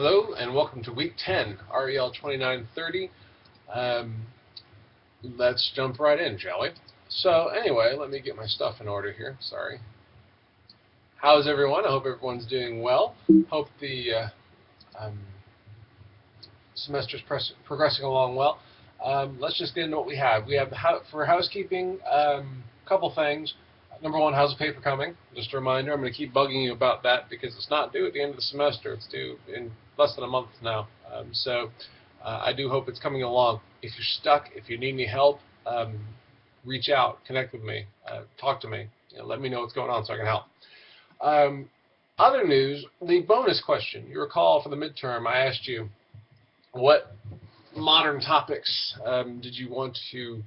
Hello and welcome to week 10, REL 2930. Um, let's jump right in, shall we? So anyway, let me get my stuff in order here. Sorry. How's everyone? I hope everyone's doing well. Hope the um, semester's progressing along well. Let's just get into what we have. We have, for housekeeping, a couple things. Number one, how's the paper coming? Just a reminder, I'm going to keep bugging you about that because it's not due at the end of the semester. It's due in less than a month now. I do hope it's coming along. If you're stuck, if you need any help, reach out, connect with me, talk to me. Let me know what's going on so I can help. Other news, the bonus question. You recall for the midterm, I asked you what modern topics did you want to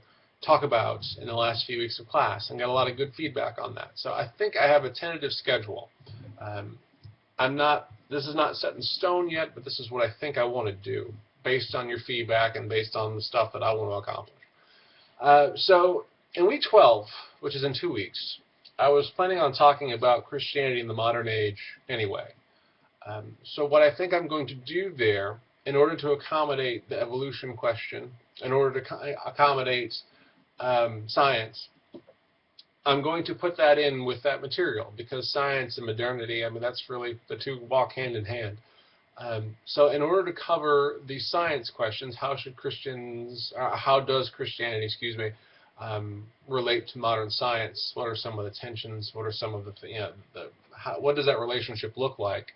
talk about in the last few weeks of class, and got a lot of good feedback on that. So I think I have a tentative schedule. This is not set in stone yet, but this is what I think I want to do based on your feedback and based on the stuff that I want to accomplish. So in week 12, which is in 2 weeks, I was planning on talking about Christianity in the modern age anyway. So what I think I'm going to do there, in order to accommodate the evolution question, in order to accommodate science, I'm going to put that in with that material, because science and modernity, I mean, that's really, the two walk hand in hand. So in order to cover the science questions, how does Christianity, relate to modern science? What are some of the tensions? What are some of what does that relationship look like?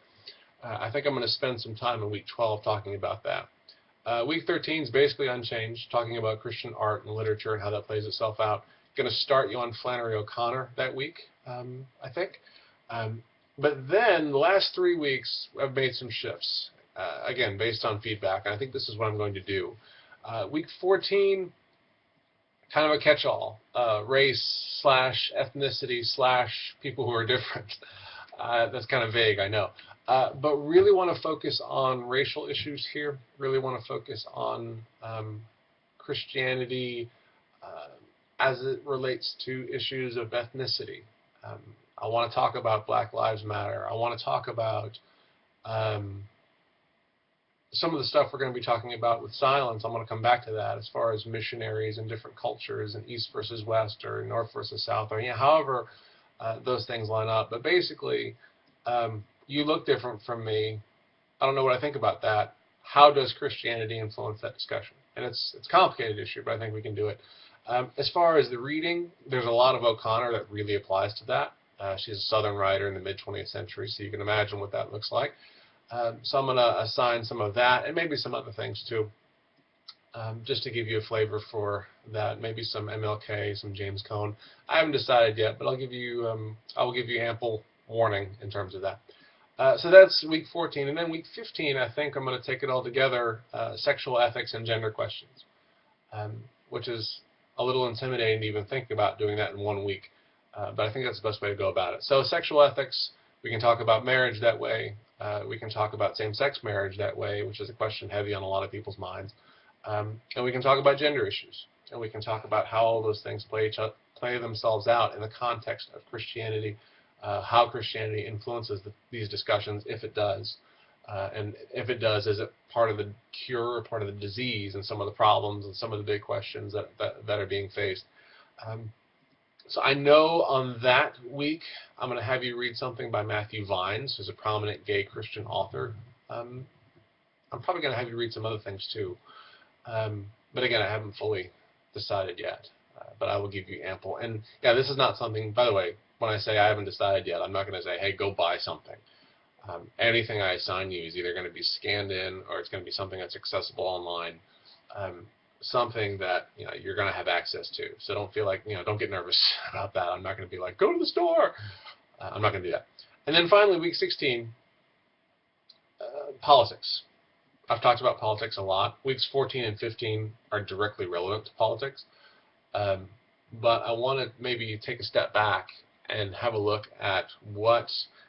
I think I'm going to spend some time in week 12 talking about that. Week 13 is basically unchanged, talking about Christian art and literature and how that plays itself out. Going to start you on Flannery O'Connor that week, I think. But then the last 3 weeks, I've made some shifts, again, based on feedback. And I think this is what I'm going to do. Week 14, kind of a catch-all, race/ethnicity/people who are different. That's kind of vague, I know. But really want to focus on racial issues here, really want to focus on Christianity as it relates to issues of ethnicity. I want to talk about Black Lives Matter. I want to talk about some of the stuff we're going to be talking about with silence. I'm going to come back to that as far as missionaries in different cultures and East versus West or North versus South, or however those things line up. But basically, you look different from me. I don't know what I think about that. How does Christianity influence that discussion? And it's a complicated issue, but I think we can do it. As far as the reading, there's a lot of O'Connor that really applies to that. She's a Southern writer in the mid-20th century, so you can imagine what that looks like. So I'm going to assign some of that, and maybe some other things too, just to give you a flavor for that. Maybe some MLK, some James Cone. I haven't decided yet, but I will give you ample warning in terms of that. So that's week 14. And then week 15, I think I'm going to take it all together, sexual ethics and gender questions, which is a little intimidating to even think about doing that in 1 week. But I think that's the best way to go about it. So sexual ethics, we can talk about marriage that way. We can talk about same-sex marriage that way, which is a question heavy on a lot of people's minds. And we can talk about gender issues. And we can talk about how all those things play themselves out in the context of Christianity, how Christianity influences these discussions, if it does. And if it does, is it part of the cure or part of the disease and some of the problems and some of the big questions that are being faced. So I know on that week, I'm going to have you read something by Matthew Vines, who's a prominent gay Christian author. I'm probably going to have you read some other things too. But again, I haven't fully decided yet. But I will give you ample. And yeah, this is not something, by the way, when I say I haven't decided yet, I'm not going to say, hey, go buy something. Anything I assign you is either going to be scanned in or it's going to be something that's accessible online. Something that you're going to have access to. So don't feel like, don't get nervous about that. I'm not going to be like, go to the store. I'm not going to do that. And then finally, week 16, politics. I've talked about politics a lot. Weeks 14 and 15 are directly relevant to politics. But I want to maybe take a step back and have a look at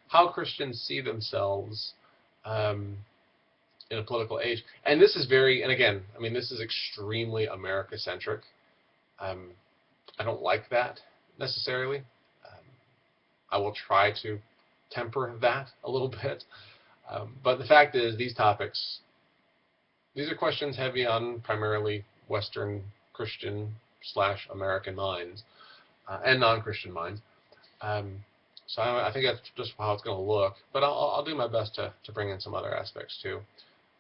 how Christians see themselves in a political age. And this is this is extremely America-centric. I don't like that necessarily. I will try to temper that a little bit. But the fact is, these topics, these are questions heavy on primarily Western Christian / American minds and non-Christian minds. Um, so I think that's just how it's going to look. But I'll do my best to bring in some other aspects too.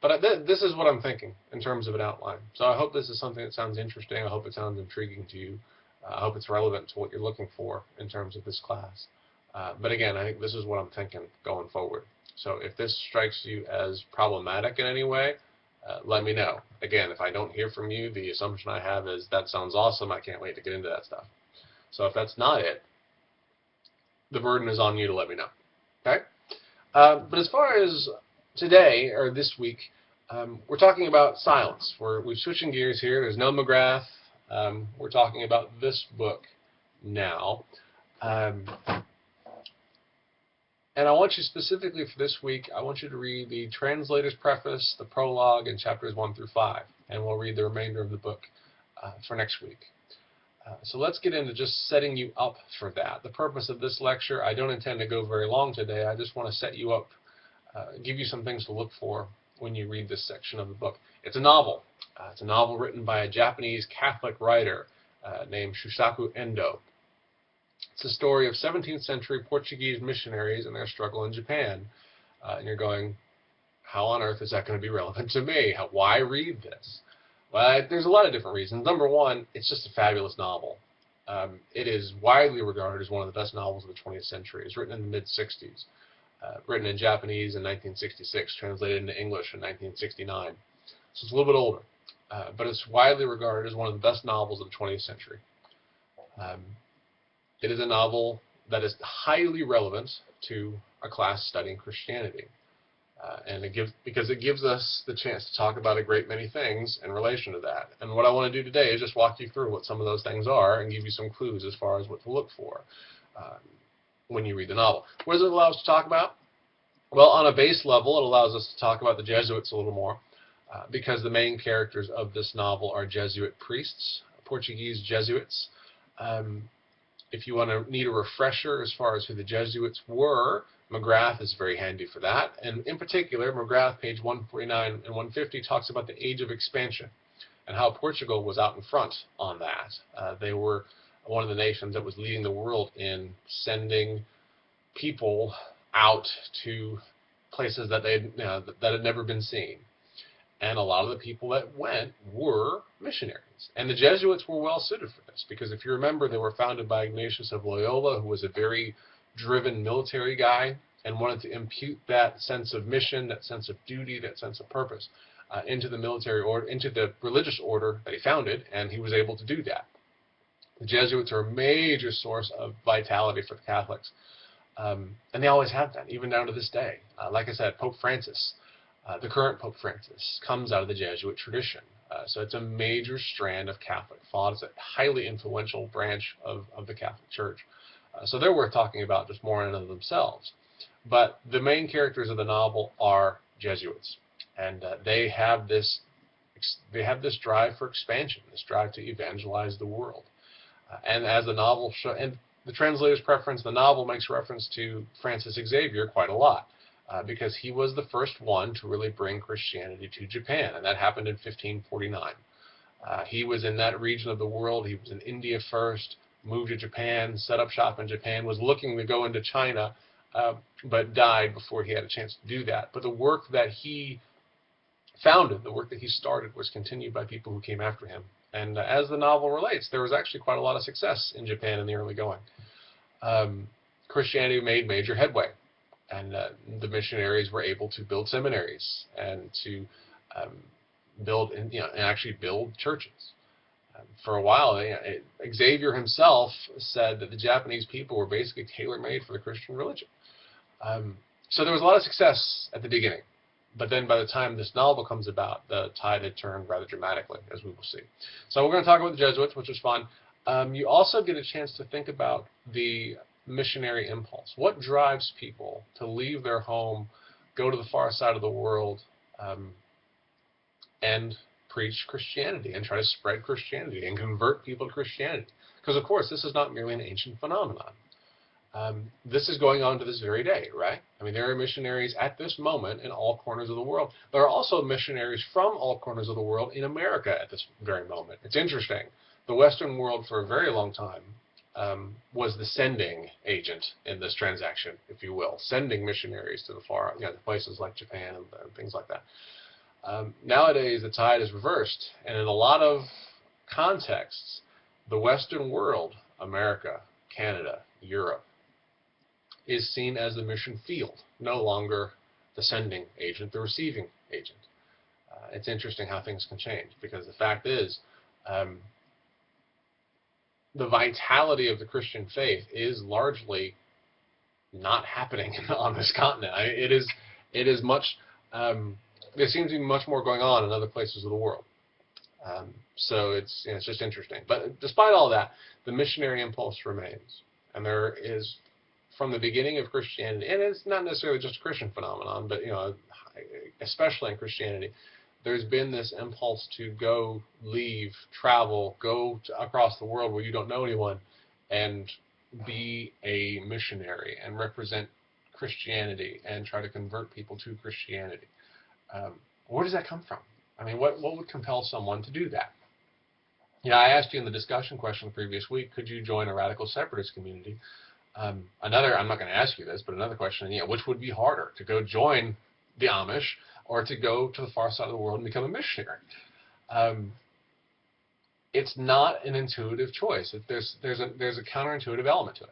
But this is what I'm thinking in terms of an outline. So I hope this is something that sounds interesting. I hope it sounds intriguing to you. I hope it's relevant to what you're looking for in terms of this class. But again, I think this is what I'm thinking going forward. So if this strikes you as problematic in any way, let me know. Again, if I don't hear from you, the assumption I have is that sounds awesome. I can't wait to get into that stuff. So if that's not it, the burden is on you to let me know. Okay? But as far as today, or this week, we're talking about silence. We're switching gears here. There's no McGrath. We're talking about this book now. And I want you specifically for this week, I want you to read the translator's preface, the prologue, and chapters 1 through 5. And we'll read the remainder of the book for next week. So let's get into just setting you up for that. The purpose of this lecture, I don't intend to go very long today. I just want to set you up, give you some things to look for when you read this section of the book. It's a novel. It's a novel written by a Japanese Catholic writer named Shusaku Endo. It's a story of 17th century Portuguese missionaries and their struggle in Japan. And you're going, how on earth is that going to be relevant to me? Why read this? Well, there's a lot of different reasons. Number one, it's just a fabulous novel. It is widely regarded as one of the best novels of the 20th century. It's written in the mid-60s, written in Japanese in 1966, translated into English in 1969. So it's a little bit older, but it's widely regarded as one of the best novels of the 20th century. It is a novel that is highly relevant to a class studying Christianity. And because it gives us the chance to talk about a great many things in relation to that. And what I want to do today is just walk you through what some of those things are and give you some clues as far as what to look for when you read the novel. What does it allow us to talk about? Well, on a base level, it allows us to talk about the Jesuits a little more because the main characters of this novel are Jesuit priests, Portuguese Jesuits. If you want to need a refresher as far as who the Jesuits were, McGrath is very handy for that. And in particular, McGrath, page 149 and 150, talks about the age of expansion and how Portugal was out in front on that. They were one of the nations that was leading the world in sending people out to places that that had never been seen. And a lot of the people that went were missionaries. And the Jesuits were well suited for this, because if you remember, they were founded by Ignatius of Loyola, who was a very driven military guy and wanted to impute that sense of mission, that sense of duty, that sense of purpose into the military order, into the religious order that he founded, and he was able to do that. The Jesuits are a major source of vitality for the Catholics, and they always have been, even down to this day. Like I said, Pope Francis, the current Pope Francis, comes out of the Jesuit tradition. So it's a major strand of Catholic thought. It's a highly influential branch of the Catholic Church. So they're worth talking about just more in and of themselves. But the main characters of the novel are Jesuits. And they have this drive for expansion, this drive to evangelize the world. And as the novel and the translator's preference, the novel makes reference to Francis Xavier quite a lot. Because he was the first one to really bring Christianity to Japan, and that happened in 1549. He was in that region of the world. He was in India first, moved to Japan, set up shop in Japan, was looking to go into China, but died before he had a chance to do that. But the work that he founded, the work that he started, was continued by people who came after him. And as the novel relates, there was actually quite a lot of success in Japan in the early going. Christianity made major headway. And the missionaries were able to build seminaries and to build, and actually build churches. For a while, Xavier himself said that the Japanese people were basically tailor-made for the Christian religion. So there was a lot of success at the beginning, but then by the time this novel comes about, the tide had turned rather dramatically, as we will see. So we're going to talk about the Jesuits, which was fun. You also get a chance to think about the missionary impulse. What drives people to leave their home, go to the far side of the world, and preach Christianity and try to spread Christianity and convert people to Christianity? Because, of course, this is not merely an ancient phenomenon. This is going on to this very day, right? I mean, there are missionaries at this moment in all corners of the world. There are also missionaries from all corners of the world in America at this very moment. It's interesting. The Western world for a very long time was the sending agent in this transaction, if you will, sending missionaries to the far, to places like Japan and things like that. Nowadays, the tide is reversed, and in a lot of contexts, the Western world, America, Canada, Europe, is seen as the mission field, no longer the sending agent, the receiving agent. It's interesting how things can change, because the fact is, the vitality of the Christian faith is largely not happening on this continent. It is much. There seems to be much more going on in other places of the world. So it's just interesting. But despite all that, the missionary impulse remains, and there is, from the beginning of Christianity, and it's not necessarily just a Christian phenomenon, but especially in Christianity, there's been this impulse to go, leave, travel, go across the world where you don't know anyone, and be a missionary and represent Christianity and try to convert people to Christianity. Where does that come from? I mean, what would compel someone to do that? I asked you in the discussion question the previous week, could you join a radical separatist community? I'm not going to ask you this, but another question, which would be harder, to go join the Amish or to go to the far side of the world and become a missionary? It's not an intuitive choice. There's a counterintuitive element to it.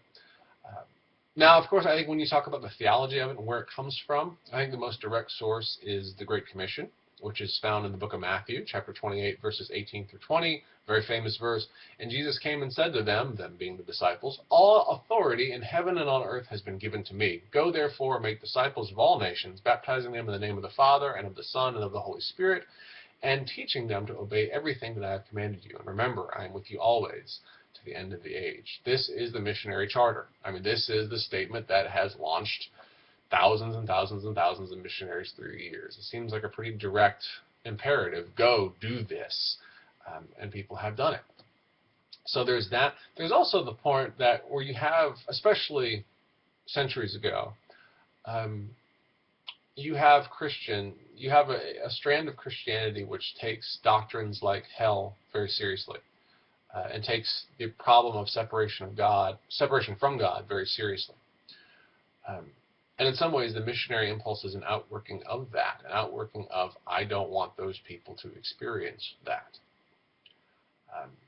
Now, of course, I think when you talk about the theology of it and where it comes from, I think the most direct source is the Great Commission, which is found in the book of Matthew, chapter 28, verses 18 through 20, very famous verse. And Jesus came and said to them being the disciples, all authority in heaven and on earth has been given to me. Go therefore and make disciples of all nations, baptizing them in the name of the Father and of the Son and of the Holy Spirit, and teaching them to obey everything that I have commanded you. And remember, I am with you always to the end of the age. This is the missionary charter. I mean, this is the statement that has launched thousands and thousands and thousands of missionaries through the years. It seems like a pretty direct imperative. Go, do this. And people have done it. So there's that. There's also the point that where you have, especially centuries ago, you have a strand of Christianity which takes doctrines like hell very seriously, and takes the problem of separation from God very seriously. And in some ways, the missionary impulse is an outworking of that, an outworking of, I don't want those people to experience that.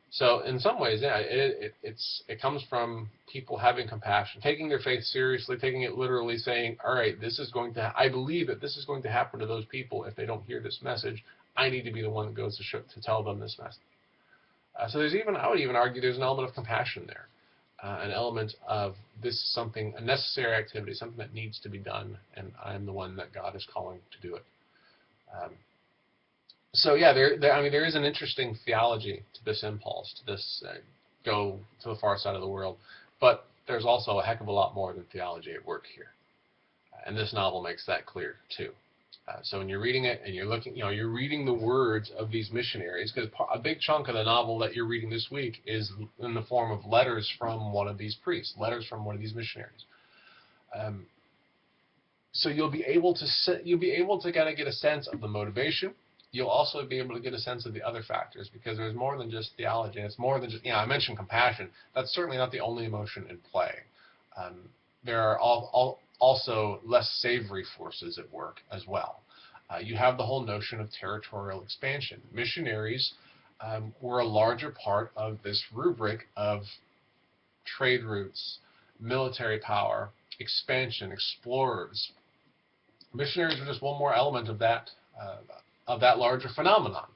So in some ways, it comes from people having compassion, taking their faith seriously, taking it literally, saying, all right, I believe that this is going to happen to those people if they don't hear this message. I need to be the one that goes to tell them this message. So I would even argue there's an element of compassion there. An element of this is something, a necessary activity, something that needs to be done, and I'm the one that God is calling to do it. There is an interesting theology to this impulse, to this go to the far side of the world, but there's also a heck of a lot more than theology at work here, and this novel makes that clear too. So when you're reading it and you're reading the words of these missionaries, because a big chunk of the novel that you're reading this week is in the form of letters from one of these priests, letters from one of these missionaries. So you'll be able to kind of get a sense of the motivation. You'll also be able to get a sense of the other factors, because there's more than just theology. It's more than just, I mentioned compassion. That's certainly not the only emotion in play. There are also less savory forces at work as well. You have the whole notion of territorial expansion. Missionaries were a larger part of this rubric of trade routes, military power, expansion, explorers. Missionaries were just one more element of that larger phenomenon.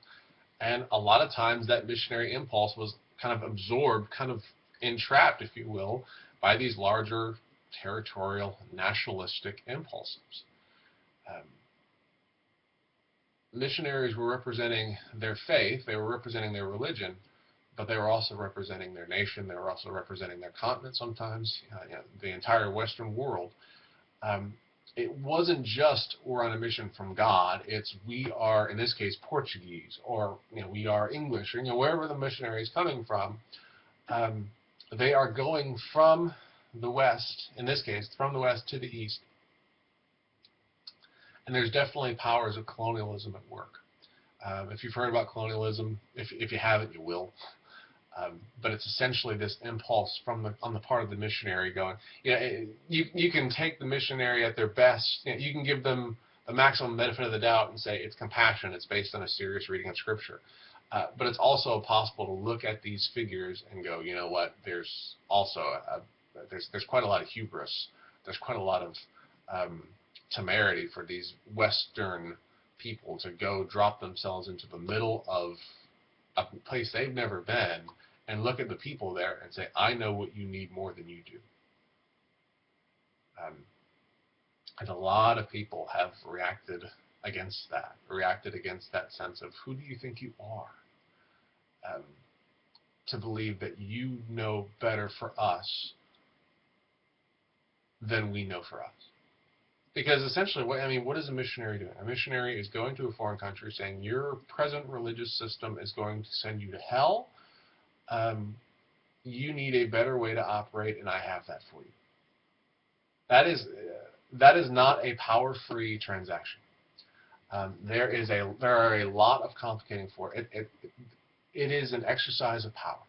And a lot of times that missionary impulse was kind of absorbed, kind of entrapped, if you will, by these larger territorial, nationalistic impulses. Missionaries were representing their faith, they were representing their religion, but they were also representing their nation, they were also representing their continent sometimes, the entire Western world. It wasn't just we're on a mission from God, it's we are, in this case, Portuguese, or we are English, or wherever the missionary is coming from, they are going from the West, in this case, from the West to the East. And there's definitely powers of colonialism at work. If you've heard about colonialism, if you haven't, you will. But it's essentially this impulse on the part of the missionary going, you can take the missionary at their best. You can give them the maximum benefit of the doubt and say it's compassion. It's based on a serious reading of Scripture. But it's also possible to look at these figures and go, you know what? There's also there's quite a lot of hubris. There's quite a lot of temerity for these Western people to go drop themselves into the middle of a place they've never been and look at the people there and say, I know what you need more than you do. And a lot of people have reacted against that sense of who do you think you are? To believe that you know better for us than we know for us. Because essentially, what is a missionary doing? A missionary is going to a foreign country saying, your present religious system is going to send you to hell. You need a better way to operate, and I have that for you. That is not a power-free transaction. There are a lot of complicating for it. It is an exercise of power.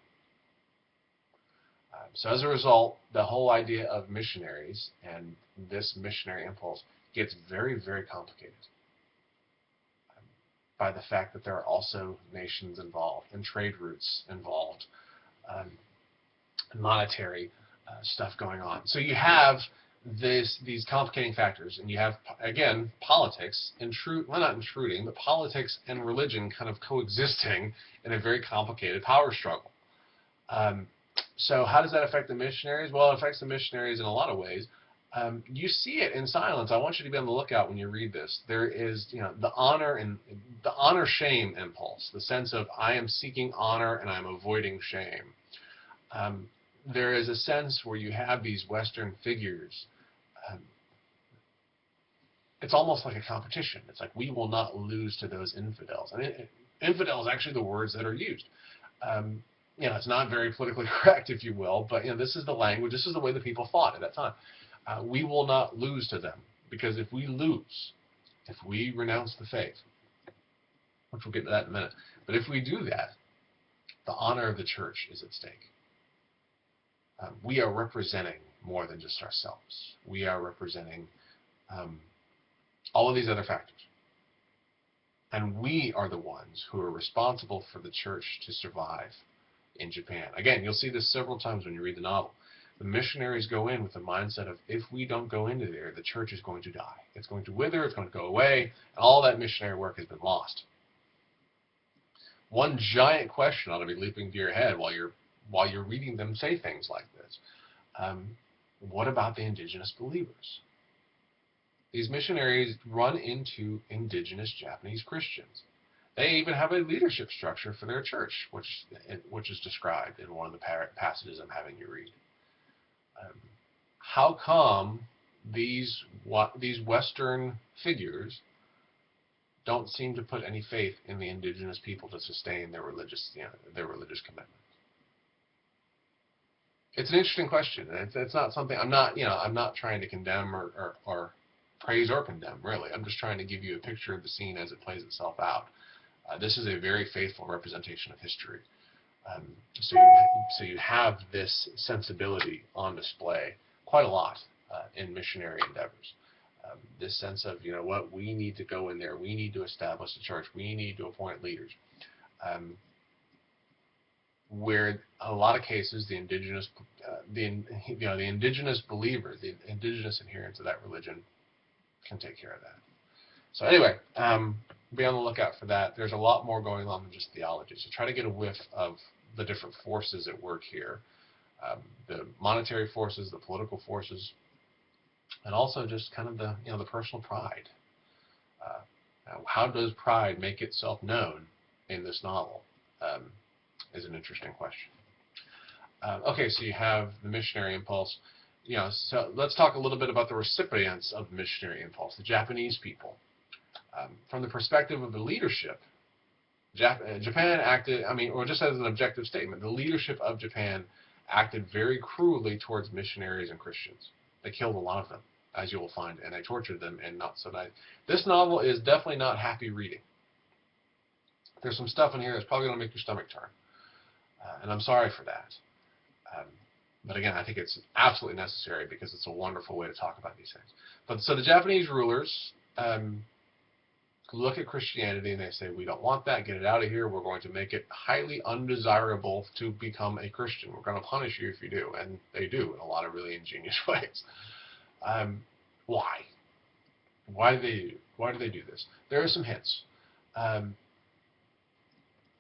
So as a result, the whole idea of missionaries and this missionary impulse gets very, very complicated by the fact that there are also nations involved and trade routes involved, monetary stuff going on. So you have these complicating factors, and you have, again, politics, not intruding, but politics and religion kind of coexisting in a very complicated power struggle. So how does that affect the missionaries? Well, it affects the missionaries in a lot of ways. You see it in silence. I want you to be on the lookout when you read this. There is, the honor-shame impulse, the sense of I am seeking honor and I'm avoiding shame. There is a sense where you have these Western figures. It's almost like a competition. It's like we will not lose to those infidels. And infidel is actually the words that are used. It's not very politically correct, if you will, but this is the language, this is the way the people thought at that time. We will not lose to them, because if we lose, if we renounce the faith, which we'll get to that in a minute, but if we do that, the honor of the church is at stake. We are representing more than just ourselves. We are representing all of these other factors. And we are the ones who are responsible for the church to survive in Japan. Again, you'll see this several times when you read the novel. The missionaries go in with the mindset of, if we don't go into there, the church is going to die. It's going to wither, it's going to go away, and all that missionary work has been lost. One giant question ought to be leaping to your head while you're reading them say things like this. What about the indigenous believers? These missionaries run into indigenous Japanese Christians. They even have a leadership structure for their church, which is described in one of the passages I'm having you read. How come these Western figures don't seem to put any faith in the indigenous people to sustain their religious commitment? It's an interesting question. It's not something I'm not trying to condemn or praise or condemn, really. I'm just trying to give you a picture of the scene as it plays itself out. This is a very faithful representation of history. So you have this sensibility on display quite a lot in missionary endeavors. This sense of, we need to go in there, we need to establish the church, we need to appoint leaders. Where in a lot of cases the indigenous believers, the indigenous adherents of that religion can take care of that. So anyway, be on the lookout for that. There's a lot more going on than just theology. So try to get a whiff of the different forces at work here, the monetary forces, the political forces, and also just kind of the personal pride. How does pride make itself known in this novel? Is an interesting question. Okay, so you have the missionary impulse. So let's talk a little bit about the recipients of the missionary impulse, the Japanese people. From the perspective of the leadership, Japan acted, or just as an objective statement, the leadership of Japan acted very cruelly towards missionaries and Christians. They killed a lot of them, as you will find, and they tortured them and not so nice. This novel is definitely not happy reading. There's some stuff in here that's probably going to make your stomach turn, and I'm sorry for that. But again, I think it's absolutely necessary because it's a wonderful way to talk about these things. But so the Japanese rulers look at Christianity and they say, we don't want that, get it out of here, we're going to make it highly undesirable to become a Christian. We're going to punish you if you do, and they do in a lot of really ingenious ways. Why? Why do they do this? There are some hints.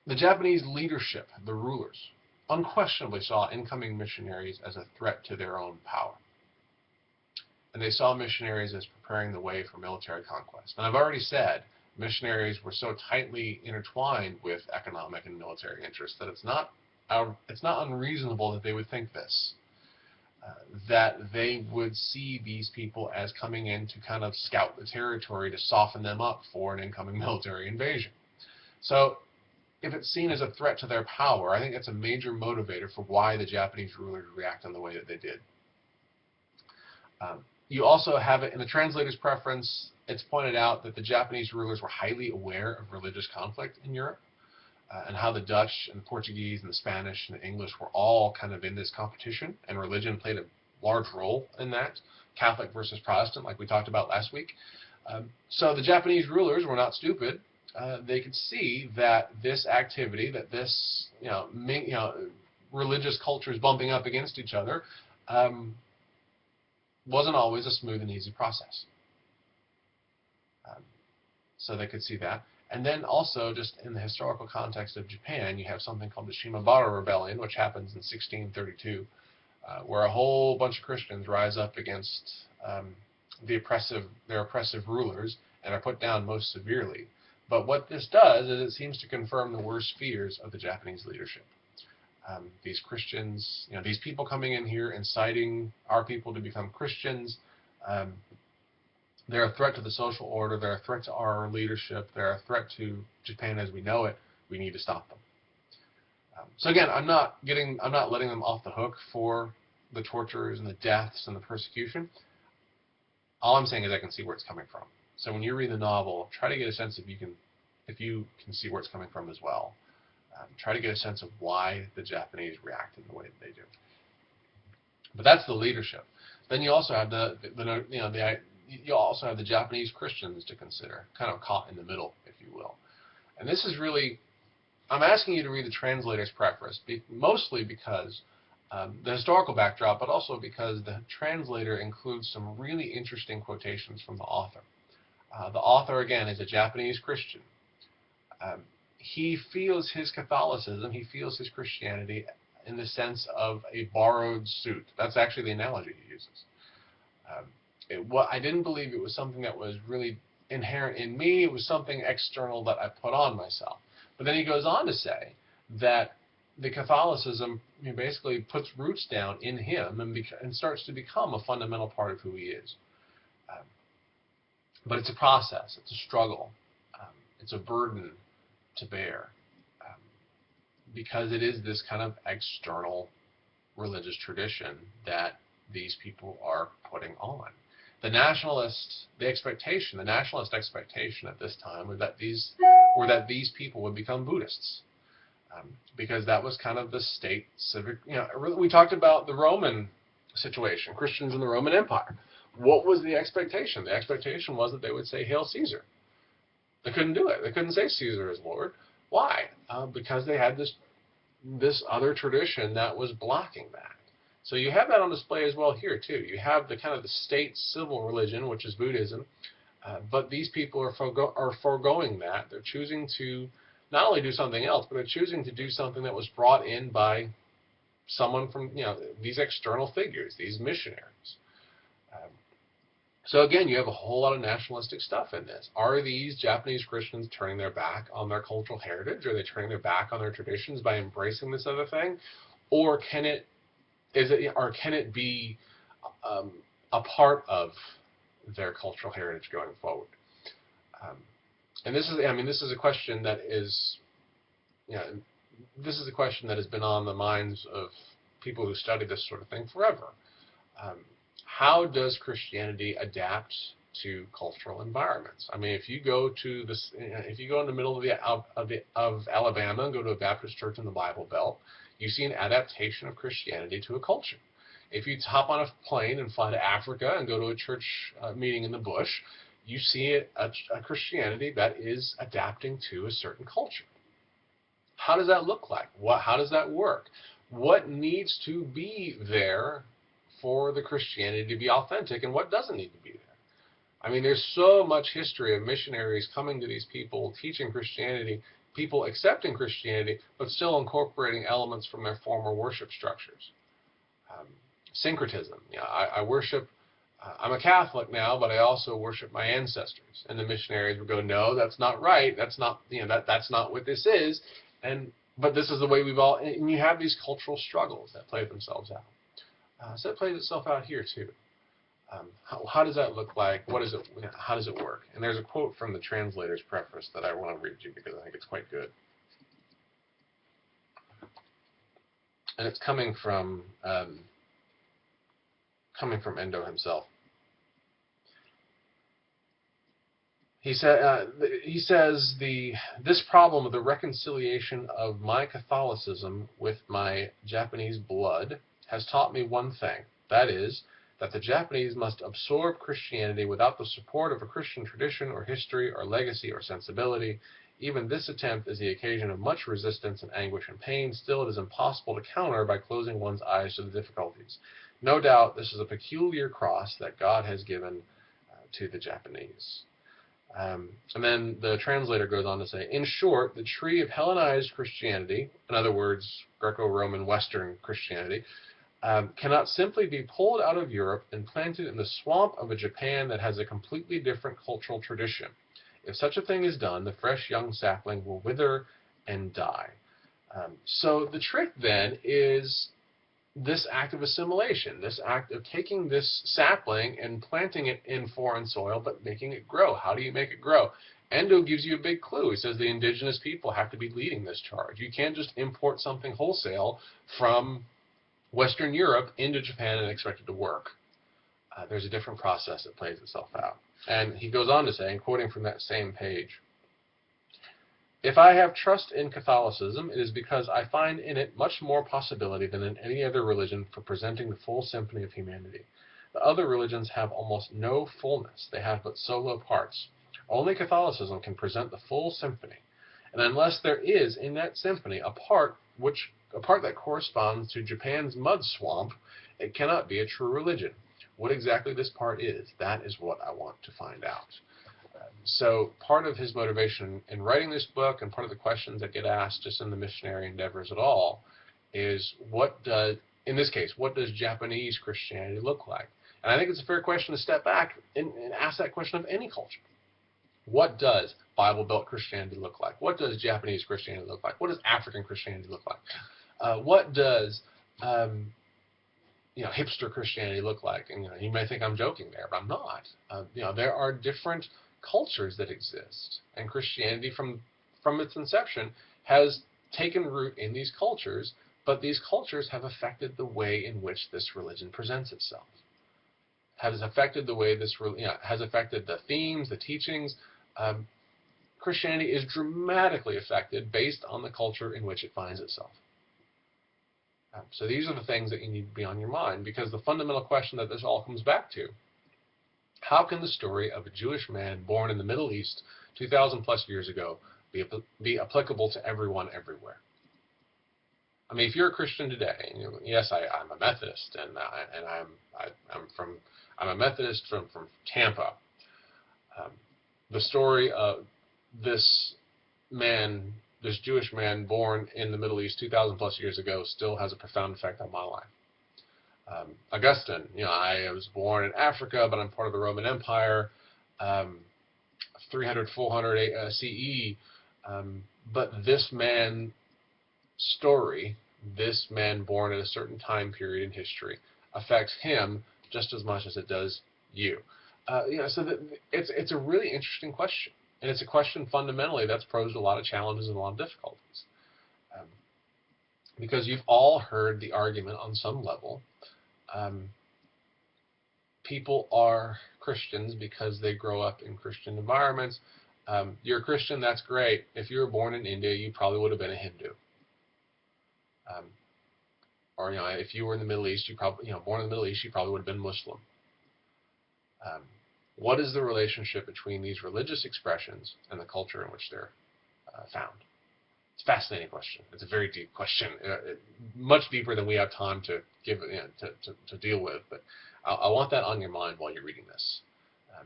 The Japanese leadership, the rulers, unquestionably saw incoming missionaries as a threat to their own power. And they saw missionaries as preparing the way for military conquest. And I've already said missionaries were so tightly intertwined with economic and military interests that it's not unreasonable that they would think this, that they would see these people as coming in to kind of scout the territory to soften them up for an incoming military invasion. So if it's seen as a threat to their power, I think that's a major motivator for why the Japanese rulers react in the way that they did. You also have it in the translator's preference. It's pointed out that the Japanese rulers were highly aware of religious conflict in Europe and how the Dutch and the Portuguese and the Spanish and the English were all kind of in this competition, and religion played a large role in that, Catholic versus Protestant, like we talked about last week. So the Japanese rulers were not stupid. They could see that this activity, that this religious cultures bumping up against each other, wasn't always a smooth and easy process. So they could see that. And then also, just in the historical context of Japan, you have something called the Shimabara Rebellion, which happens in 1632, where a whole bunch of Christians rise up against their oppressive rulers and are put down most severely. But what this does is it seems to confirm the worst fears of the Japanese leadership. These Christians, these people coming in here inciting our people to become Christians, they're a threat to the social order, they're a threat to our leadership, they're a threat to Japan as we know it. We need to stop them. So again, I'm not letting them off the hook for the tortures and the deaths and the persecution. All I'm saying is I can see where it's coming from. So when you read the novel, try to get a sense if you can see where it's coming from as well. Try to get a sense of why the Japanese react in the way that they do. But that's the leadership. Then you also have you also have the Japanese Christians to consider, kind of caught in the middle, if you will. And this is really, I'm asking you to read the translator's preface, mostly because the historical backdrop, but also because the translator includes some really interesting quotations from the author. The author, again, is a Japanese Christian. He feels his Catholicism, he feels his Christianity in the sense of a borrowed suit. That's actually the analogy he uses. I didn't believe it was something that was really inherent in me. It was something external that I put on myself. But then he goes on to say that the Catholicism basically puts roots down in him and starts to become a fundamental part of who he is. But it's a process. It's a struggle. It's a burden to bear because it is this kind of external religious tradition that these people are putting on. The nationalist expectation at this time was that these people would become Buddhists, because that was kind of the state civic. We talked about the Roman situation, Christians in the Roman Empire. What was the expectation? The expectation was that they would say, "Hail Caesar." They couldn't do it. They couldn't say Caesar is Lord. Why? Because they had this other tradition that was blocking that. So you have that on display as well here too. You have the kind of the state civil religion, which is Buddhism, but these people are foregoing that. They're choosing to not only do something else, but they're choosing to do something that was brought in by someone from these external figures, these missionaries. So again, you have a whole lot of nationalistic stuff in this. Are these Japanese Christians turning their back on their cultural heritage? Are they turning their back on their traditions by embracing this other thing? Or can it be a part of their cultural heritage going forward? And this is a question that is, this is a question that has been on the minds of people who study this sort of thing forever. How does Christianity adapt to cultural environments? I mean, if you go to this, if you go in the middle of Alabama and go to a Baptist church in the Bible Belt, you see an adaptation of Christianity to a culture. If you hop on a plane and fly to Africa and go to a church meeting in the bush, you see a Christianity that is adapting to a certain culture. How does that look like? How does that work? What needs to be there for the Christianity to be authentic, and what doesn't need to be there? I mean, there's so much history of missionaries coming to these people, teaching Christianity, people accepting Christianity, but still incorporating elements from their former worship structures. Syncretism. You know, I worship, I'm a Catholic now, but I also worship my ancestors. And the missionaries would go, no, that's not right. That's not, you know, that's not what this is. But this is the way we've all, and you have these cultural struggles that play themselves out. So it plays itself out here too. How does that look like? What is it? You know, how does it work? And there's a quote from the translator's preface that I want to read you because I think it's quite good. And it's coming from Endo himself. He says this problem of the reconciliation of my Catholicism with my Japanese blood has taught me one thing. That is, that the Japanese must absorb Christianity without the support of a Christian tradition or history or legacy or sensibility. Even this attempt is the occasion of much resistance and anguish and pain. Still, it is impossible to counter by closing one's eyes to the difficulties. No doubt, this is a peculiar cross that God has given to the Japanese. And then the translator goes on to say, in short, the tree of Hellenized Christianity, in other words, Greco-Roman Western Christianity, cannot simply be pulled out of Europe and planted in the swamp of a Japan that has a completely different cultural tradition. If such a thing is done, the fresh young sapling will wither and die. So the trick then is this act of assimilation, this act of taking this sapling and planting it in foreign soil, but making it grow. How do you make it grow? Endo gives you a big clue. He says the indigenous people have to be leading this charge. You can't just import something wholesale from Western Europe into Japan and expect it to work. There's a different process that plays itself out. And he goes on to say, and quoting from that same page, if I have trust in Catholicism, it is because I find in it much more possibility than in any other religion for presenting the full symphony of humanity. The other religions have almost no fullness. They have but solo parts. Only Catholicism can present the full symphony. And unless there is in that symphony a part that corresponds to Japan's mud swamp, it cannot be a true religion. What exactly this part is, that is what I want to find out. So part of his motivation in writing this book, and part of the questions that get asked just in the missionary endeavors at all, is in this case, what does Japanese Christianity look like? And I think it's a fair question to step back and ask that question of any culture. What does Bible Belt Christianity look like? What does Japanese Christianity look like? What does African Christianity look like? What does hipster Christianity look like? And you may think I'm joking there, but I'm not. There are different cultures that exist, and Christianity from its inception has taken root in these cultures, but these cultures have affected the way in which this religion presents itself. Has affected the way has affected the themes, the teachings. Christianity is dramatically affected based on the culture in which it finds itself. So these are the things that you need to be on your mind, because the fundamental question that this all comes back to: how can the story of a Jewish man born in the Middle East 2,000 plus years ago be applicable to everyone everywhere? I mean, if you're a Christian today, and yes, I'm a Methodist, and I'm a Methodist from Tampa. The story of this Jewish man born in the Middle East 2,000 plus years ago still has a profound effect on my life. Augustine, I was born in Africa, but I'm part of the Roman Empire, 300, 400 CE. But this man's story, this man born at a certain time period in history, affects him just as much as it does you. So it's a really interesting question, and it's a question fundamentally that's posed a lot of challenges and a lot of difficulties. because you've all heard the argument on some level. People are Christians because they grow up in Christian environments. You're a Christian, that's great. If you were born in India, you probably would have been a Hindu. Or if you were in the Middle East, born in the Middle East, you probably would have been Muslim. What is the relationship between these religious expressions and the culture in which they're found? It's a fascinating question. It's a very deep question, much deeper than we have time to give to deal with. But I want that on your mind while you're reading this,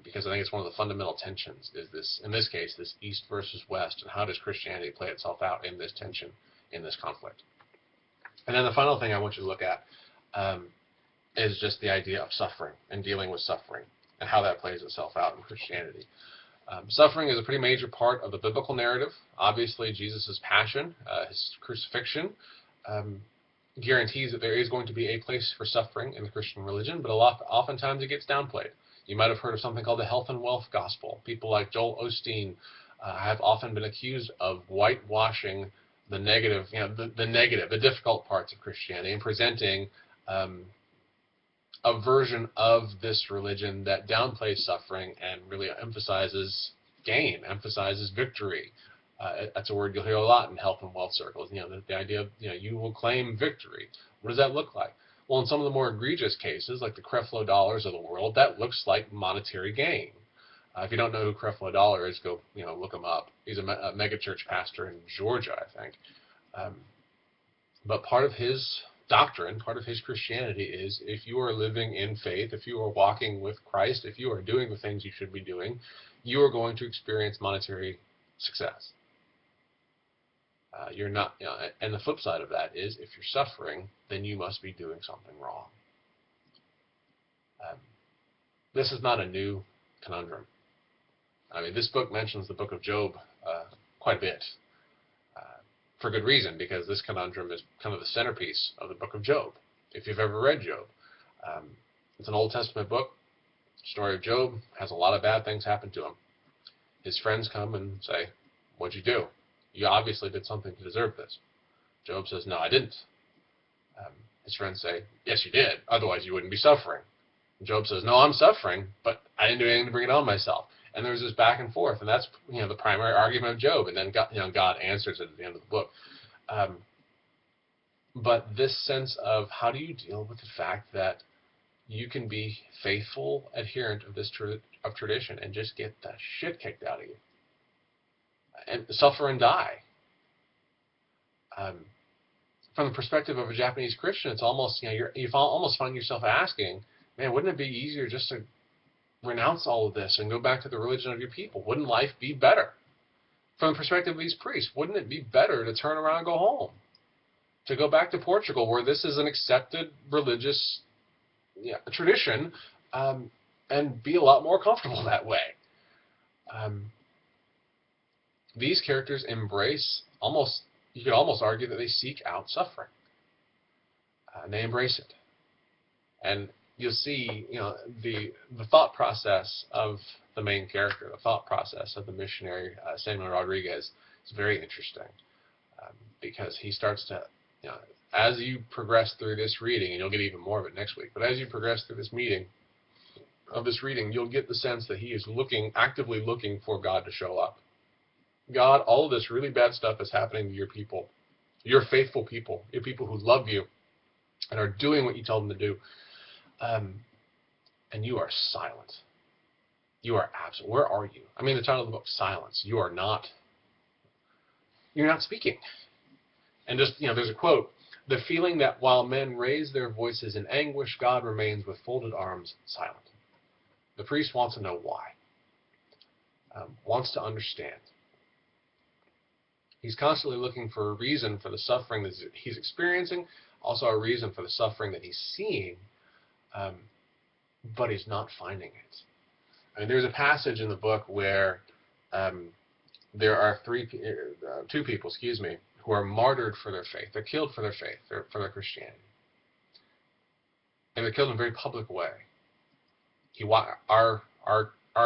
because I think it's one of the fundamental tensions. Is this, in this case, this East versus West, and how does Christianity play itself out in this tension, in this conflict? And then the final thing I want you to look at is just the idea of suffering and dealing with suffering and how that plays itself out in Christianity. Suffering is a pretty major part of the biblical narrative. Obviously, Jesus' passion, his crucifixion, guarantees that there is going to be a place for suffering in the Christian religion, but oftentimes it gets downplayed. You might have heard of something called the health and wealth gospel. People like Joel Osteen have often been accused of whitewashing the negative, the difficult parts of Christianity, and presenting a version of this religion that downplays suffering and really emphasizes gain, emphasizes victory. That's a word you'll hear a lot in health and wealth circles. The idea of, you will claim victory. What does that look like? Well, in some of the more egregious cases, like the Creflo Dollars of the world, that looks like monetary gain. If you don't know who Creflo Dollar is, go look him up. He's a megachurch pastor in Georgia, I think. But part of his doctrine, part of his Christianity is, if you are living in faith, if you are walking with Christ, if you are doing the things you should be doing, you are going to experience monetary success. You're not, and the flip side of that is, if you're suffering, then you must be doing something wrong. This is not a new conundrum. I mean, this book mentions the book of Job quite a bit, for good reason, because this conundrum is kind of the centerpiece of the book of Job, if you've ever read Job. It's an Old Testament book. The story of Job has a lot of bad things happen to him. His friends come and say, "What'd you do? You obviously did something to deserve this." Job says, "No, I didn't." His friends say, "Yes, you did. Otherwise, you wouldn't be suffering." And Job says, "No, I'm suffering, but I didn't do anything to bring it on myself." And there's this back and forth, and that's the primary argument of Job. And then God answers it at the end of the book. But this sense of, how do you deal with the fact that you can be faithful adherent of this of tradition and just get the shit kicked out of you, and suffer and die? From the perspective of a Japanese Christian, it's almost, you almost find yourself asking, man, wouldn't it be easier just to renounce all of this and go back to the religion of your people? Wouldn't life be better? From the perspective of these priests, wouldn't it be better to turn around and go home? To go back to Portugal, where this is an accepted religious tradition, and be a lot more comfortable that way. These characters embrace, you could almost argue that they seek out suffering. And they embrace it. And you'll see, the thought process of the main character, the thought process of the missionary, Samuel Rodriguez, is very interesting, because he starts to, as you progress through this reading, and you'll get even more of it next week, but as you progress through this reading, you'll get the sense that he is actively looking for God to show up. God, all of this really bad stuff is happening to your people, your faithful people, your people who love you and are doing what you tell them to do. And you are silent. You are absent. Where are you? I mean, the title of the book, Silence. You're not speaking. And just, there's a quote, "The feeling that while men raise their voices in anguish, God remains with folded arms silent." The priest wants to know why. Wants to understand. He's constantly looking for a reason for the suffering that he's experiencing, also a reason for the suffering that he's seeing, but he's not finding it. I mean, there's a passage in the book where there are two people, who are martyred for their faith. They're killed for their faith, for their Christianity. And they're killed in a very public way. Our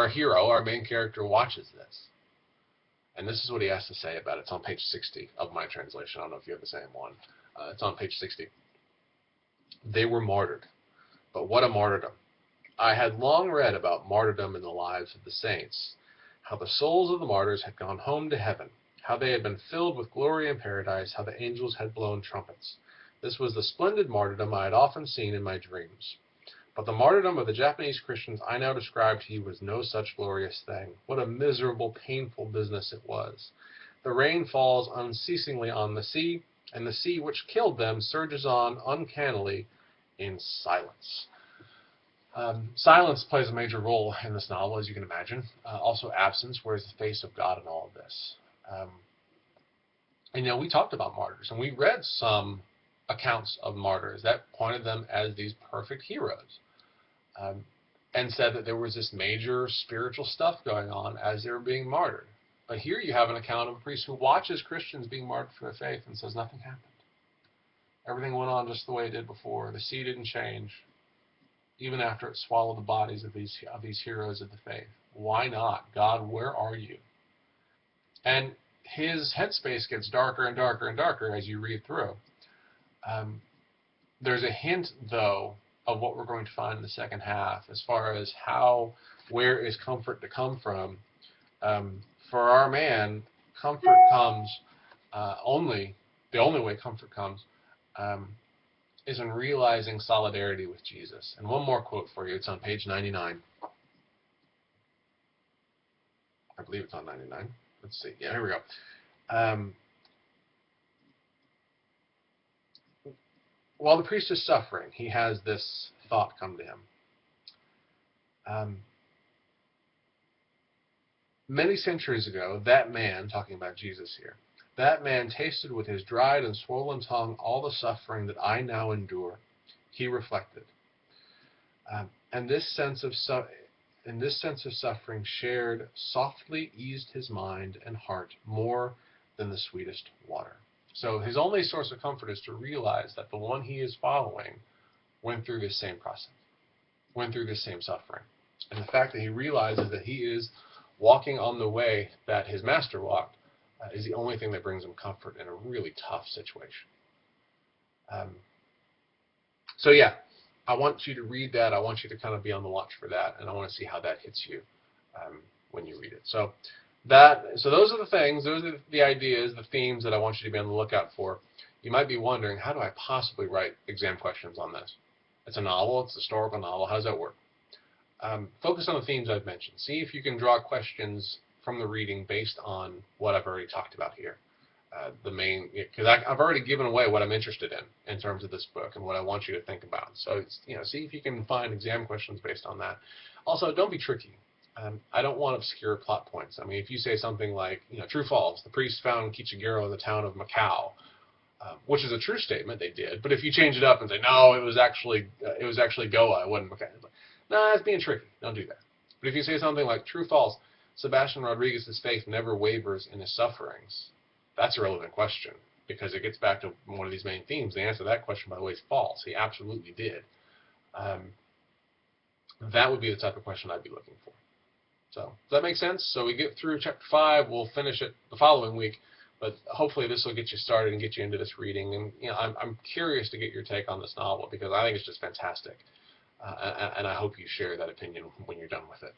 hero, our main character, watches this. And this is what he has to say about it. It's on page 60 of my translation. I don't know if you have the same one. It's on page 60. They were martyred, but what a martyrdom! I had long read about martyrdom in the lives of the saints, how the souls of the martyrs had gone home to heaven, how they had been filled with glory in paradise, how the angels had blown trumpets. This was the splendid martyrdom I had often seen in my dreams. But the martyrdom of the Japanese Christians I now describe to you was no such glorious thing. What a miserable, painful business it was. The rain falls unceasingly on the sea, and the sea which killed them surges on uncannily in silence. Silence plays a major role in this novel, as you can imagine. Also absence, where's the face of God in all of this? And we talked about martyrs, and we read some accounts of martyrs that pointed them as these perfect heroes, and said that there was this major spiritual stuff going on as they were being martyred. But here you have an account of a priest who watches Christians being martyred for their faith and says nothing happened. Everything went on just the way it did before. The sea didn't change, even after it swallowed the bodies of these heroes of the faith. Why not? God, where are you? And his headspace gets darker and darker and darker as you read through. There's a hint, though, of what we're going to find in the second half as far as where is comfort to come from. For our man, comfort comes the only way comfort comes is in realizing solidarity with Jesus. And one more quote for you. It's on page 99. I believe it's on 99. Let's see. Yeah, here we go. While the priest is suffering, he has this thought come to him. Many centuries ago, that man, talking about Jesus here, that man tasted with his dried and swollen tongue all the suffering that I now endure. He reflected. And this sense of suffering shared softly eased his mind and heart more than the sweetest water. So his only source of comfort is to realize that the one he is following went through this same process, went through this same suffering. And the fact that he realizes that he is walking on the way that his master walked is the only thing that brings him comfort in a really tough situation. So yeah, I want you to read that. I want you to kind of be on the watch for that, and I want to see how that hits you when you read it. So those are the things, those are the ideas, the themes that I want you to be on the lookout for. You might be wondering, how do I possibly write exam questions on this? It's a novel, it's a historical novel, how does that work? Focus on the themes I've mentioned. See if you can draw questions from the reading based on what I've already talked about here. Because I've already given away what I'm interested in terms of this book and what I want you to think about. So see if you can find exam questions based on that. Also, don't be tricky. I don't want obscure plot points. I mean, if you say something like, true false, the priest found Kichiguro in the town of Macau, which is a true statement, they did. But if you change it up and say, no, it was actually Goa, it wasn't Macau. No, that's being tricky. Don't do that. But if you say something like, true false, Sebastian Rodriguez's faith never wavers in his sufferings, that's a relevant question, because it gets back to one of these main themes. The answer to that question, by the way, is false. He absolutely did. That would be the type of question I'd be looking for. So, does that make sense? So we get through chapter 5. We'll finish it the following week, but hopefully this will get you started and get you into this reading. And I'm curious to get your take on this novel, because I think it's just fantastic. And I hope you share that opinion when you're done with it.